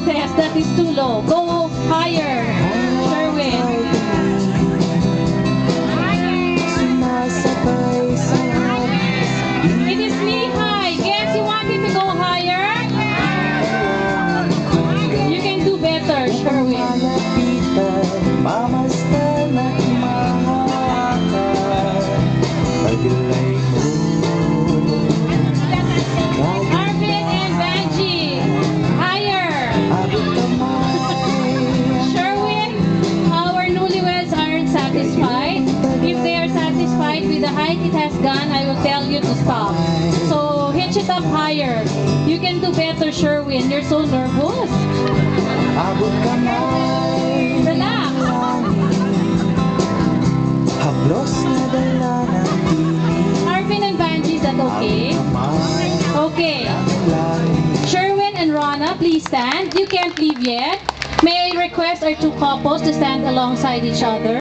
Tess, that is too low. Go higher, Sherwin. It is me high. Guess you wanted to go higher? You can do better, Sherwin. Arvin and Benji, higher. Sherwin, our newlyweds aren't satisfied. If they are satisfied with the height it has gone, I will tell you to stop. So hitch it up higher. You can do better, Sherwin. You're so nervous. Relax. Arvin and Benji, is that okay? Okay. Sherwin and Rana, please stand. You can't leave yet. May I request our two couples to stand alongside each other?